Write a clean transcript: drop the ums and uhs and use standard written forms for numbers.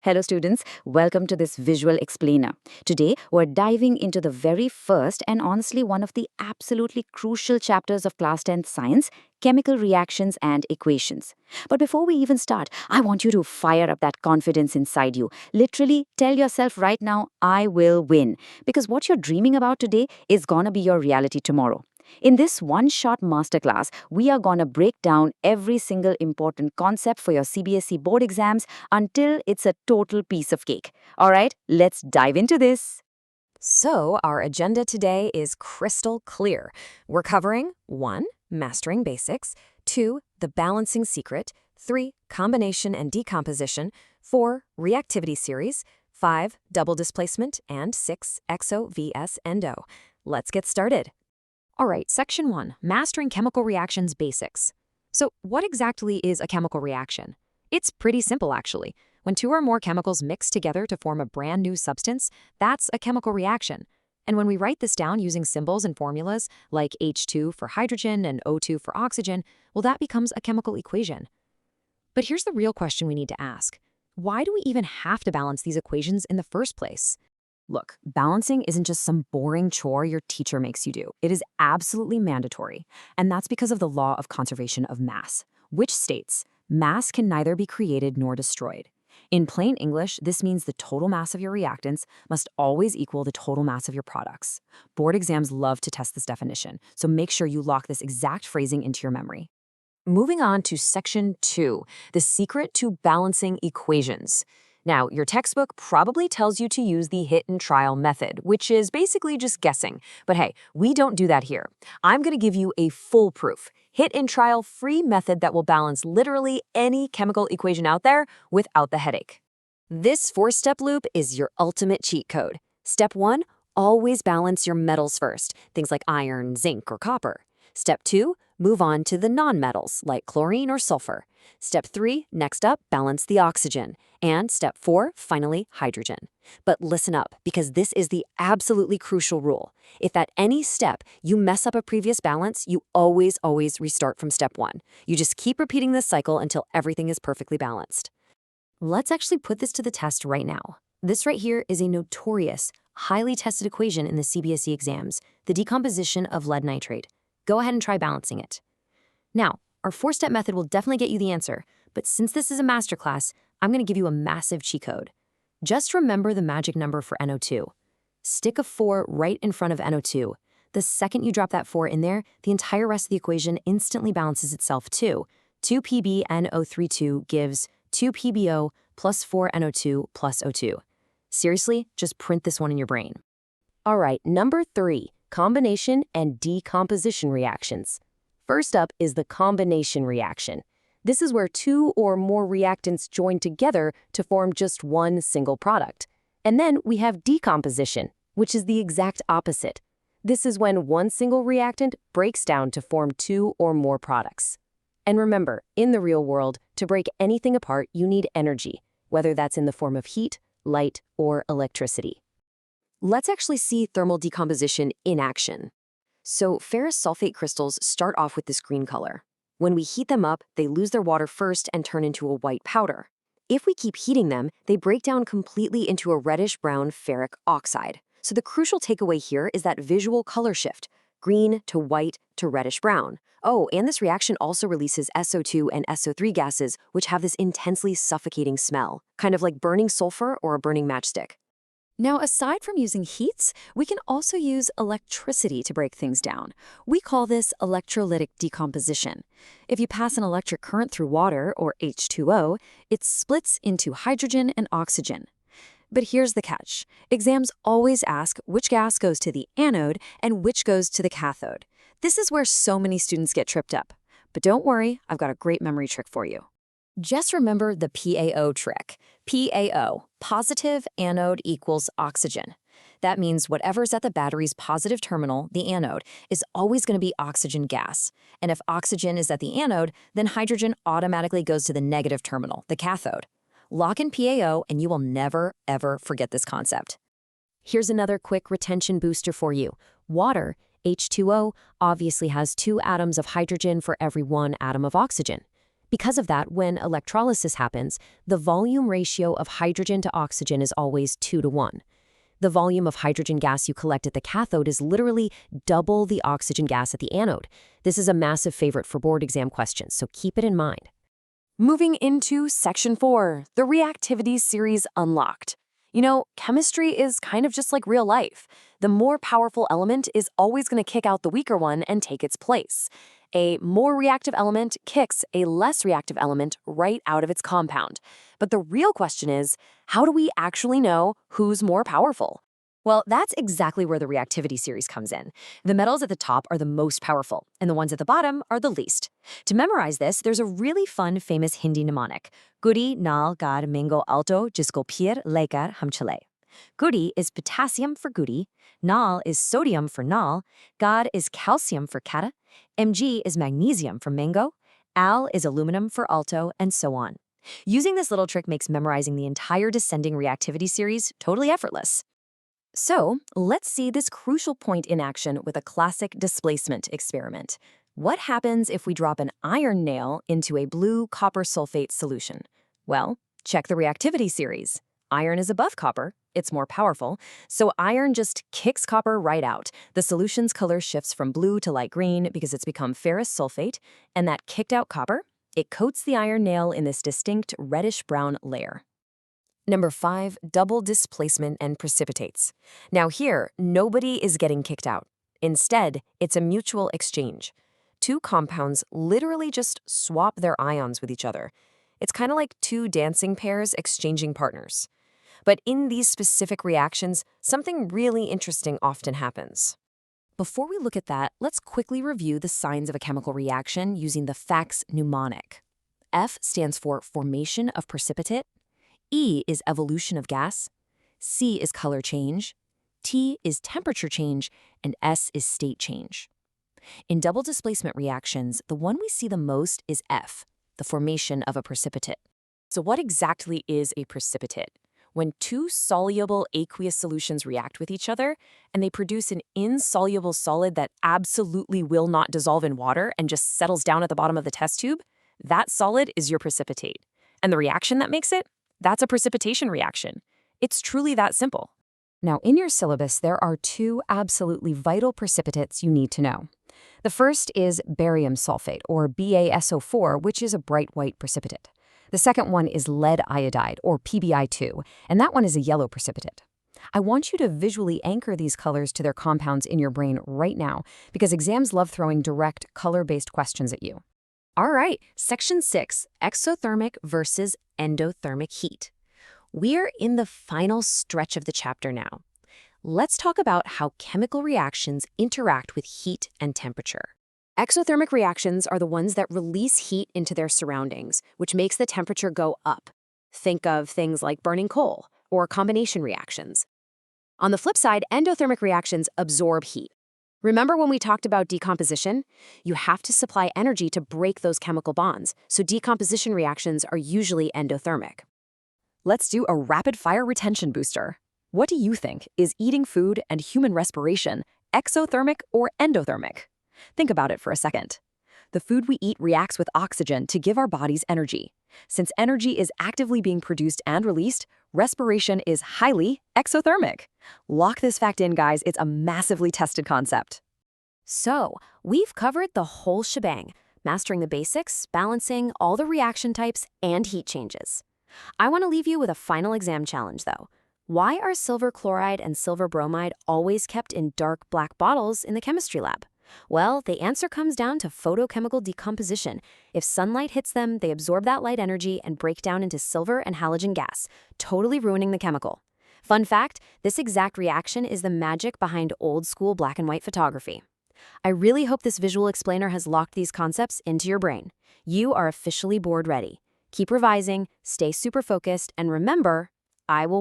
Hello students, welcome to this visual explainer. Today, we're diving into the very first and honestly one of the absolutely crucial chapters of Class 10 Science, chemical reactions and equations. But before we even start, I want you to fire up that confidence inside you. Literally, tell yourself right now, I will win. Because what you're dreaming about today is gonna be your reality tomorrow. In this one-shot masterclass, we are gonna break down every single important concept for your CBSE board exams until it's a total piece of cake. All right, let's dive into this. So, our agenda today is crystal clear. We're covering 1. Mastering basics, 2. The balancing secret, 3. Combination and decomposition, 4. Reactivity series, 5. Double displacement, and 6. Exo vs endo. Let's get started. All right, Section 1, Mastering Chemical Reactions Basics. So, what exactly is a chemical reaction? It's pretty simple, actually. When two or more chemicals mix together to form a brand new substance, that's a chemical reaction. And when we write this down using symbols and formulas, like H2 for hydrogen and O2 for oxygen, well, that becomes a chemical equation. But here's the real question we need to ask. Why do we even have to balance these equations in the first place? Look, balancing isn't just some boring chore your teacher makes you do. It is absolutely mandatory. And that's because of the law of conservation of mass, which states mass can neither be created nor destroyed. In plain English, this means the total mass of your reactants must always equal the total mass of your products. Board exams love to test this definition, so make sure you lock this exact phrasing into your memory. Moving on to Section 2, the secret to balancing equations. Now, your textbook probably tells you to use the hit and trial method, which is basically just guessing. But hey, we don't do that here. I'm going to give you a foolproof, hit and trial free method that will balance literally any chemical equation out there without the headache. This 4-step loop is your ultimate cheat code. Step 1, always balance your metals first, things like iron, zinc, or copper. Step 2, move on to the nonmetals like chlorine or sulfur. Step 3, next up, balance the oxygen. And step 4, finally, hydrogen. But listen up, because this is the absolutely crucial rule. If at any step you mess up a previous balance, you always restart from step 1. You just keep repeating this cycle until everything is perfectly balanced. Let's actually put this to the test right now. This right here is a notorious, highly tested equation in the CBSE exams, the decomposition of lead nitrate. Go ahead and try balancing it. Now, our 4-step method will definitely get you the answer, but since this is a masterclass, I'm going to give you a massive cheat code. Just remember the magic number for NO2. Stick a 4 right in front of NO2. The second you drop that 4 in there, the entire rest of the equation instantly balances itself too. 2PbNO32 gives 2PbO plus 4NO2 plus O2. Seriously, just print this one in your brain. All right, number 3, combination and decomposition reactions. First up is the combination reaction. This is where 2 or more reactants join together to form just one single product. And then we have decomposition, which is the exact opposite. This is when one single reactant breaks down to form 2 or more products. And remember, in the real world, to break anything apart, you need energy, whether that's in the form of heat, light, or electricity. Let's actually see thermal decomposition in action. So ferrous sulfate crystals start off with this green color. When we heat them up, they lose their water first and turn into a white powder. If we keep heating them, they break down completely into a reddish-brown ferric oxide. So the crucial takeaway here is that visual color shift, green to white to reddish-brown. Oh, and this reaction also releases SO2 and SO3 gases, which have this intensely suffocating smell, kind of like burning sulfur or a burning matchstick. Now, aside from using heats, we can also use electricity to break things down. We call this electrolytic decomposition. If you pass an electric current through water, or H2O, it splits into hydrogen and oxygen. But here's the catch. Exams always ask which gas goes to the anode and which goes to the cathode. This is where so many students get tripped up. But don't worry, I've got a great memory trick for you. Just remember the PAO trick. PAO, positive anode equals oxygen. That means whatever's at the battery's positive terminal, the anode, is always going to be oxygen gas. And if oxygen is at the anode, then hydrogen automatically goes to the negative terminal, the cathode. Lock in PAO and you will never, ever forget this concept. Here's another quick retention booster for you. Water, H2O, obviously has 2 atoms of hydrogen for every 1 atom of oxygen. Because of that, when electrolysis happens, the volume ratio of hydrogen to oxygen is always 2:1. The volume of hydrogen gas you collect at the cathode is literally double the oxygen gas at the anode. This is a massive favorite for board exam questions, so keep it in mind. Moving into Section 4, the reactivity series unlocked. You know, chemistry is kind of just like real life. The more powerful element is always going to kick out the weaker one and take its place. A more reactive element kicks a less reactive element right out of its compound. But the real question is, how do we actually know who's more powerful? Well, that's exactly where the reactivity series comes in. The metals at the top are the most powerful, and the ones at the bottom are the least. To memorize this, there's a really fun, famous Hindi mnemonic. Gudi, nal, gar, mingo, alto, jisko pir, lekar, hum chale. Gudi is potassium for gudi, nal is sodium for nal, gar is calcium for kata, Mg is magnesium for mango, Al is aluminum for alto, and so on. Using this little trick makes memorizing the entire descending reactivity series totally effortless. So, let's see this crucial point in action with a classic displacement experiment. What happens if we drop an iron nail into a blue copper sulfate solution? Well, check the reactivity series. Iron is above copper, it's more powerful, so iron just kicks copper right out. The solution's color shifts from blue to light green because it's become ferrous sulfate, and that kicked out copper, it coats the iron nail in this distinct reddish-brown layer. Number 5, double displacement and precipitates. Now here, nobody is getting kicked out. Instead, it's a mutual exchange. Two compounds literally just swap their ions with each other. It's kind of like two dancing pairs exchanging partners. But in these specific reactions, something really interesting often happens. Before we look at that, let's quickly review the signs of a chemical reaction using the FACS mnemonic. F stands for formation of precipitate, E is evolution of gas, C is color change, T is temperature change, and S is state change. In double displacement reactions, the one we see the most is F, the formation of a precipitate. So what exactly is a precipitate? When two soluble aqueous solutions react with each other and they produce an insoluble solid that absolutely will not dissolve in water and just settles down at the bottom of the test tube, that solid is your precipitate. And the reaction that makes it? That's a precipitation reaction. It's truly that simple. Now, in your syllabus, there are two absolutely vital precipitates you need to know. The first is barium sulfate, or BaSO4, which is a bright white precipitate. The second one is lead iodide, or PbI2, and that one is a yellow precipitate. I want you to visually anchor these colors to their compounds in your brain right now, because exams love throwing direct, color-based questions at you. All right, Section 6, exothermic versus endothermic heat. We're in the final stretch of the chapter now. Let's talk about how chemical reactions interact with heat and temperature. Exothermic reactions are the ones that release heat into their surroundings, which makes the temperature go up. Think of things like burning coal or combination reactions. On the flip side, endothermic reactions absorb heat. Remember when we talked about decomposition? You have to supply energy to break those chemical bonds, so decomposition reactions are usually endothermic. Let's do a rapid-fire retention booster. What do you think? Is eating food and human respiration exothermic or endothermic? Think about it for a second. The food we eat reacts with oxygen to give our bodies energy. Since energy is actively being produced and released, respiration is highly exothermic. Lock this fact in, guys. It's a massively tested concept. So, we've covered the whole shebang, mastering the basics, balancing all the reaction types, and heat changes. I want to leave you with a final exam challenge, though. Why are silver chloride and silver bromide always kept in dark black bottles in the chemistry lab? Well, the answer comes down to photochemical decomposition. If sunlight hits them, they absorb that light energy and break down into silver and halogen gas, totally ruining the chemical. Fun fact, this exact reaction is the magic behind old-school black and white photography. I really hope this visual explainer has locked these concepts into your brain. You are officially board ready. Keep revising, stay super focused, and remember, I will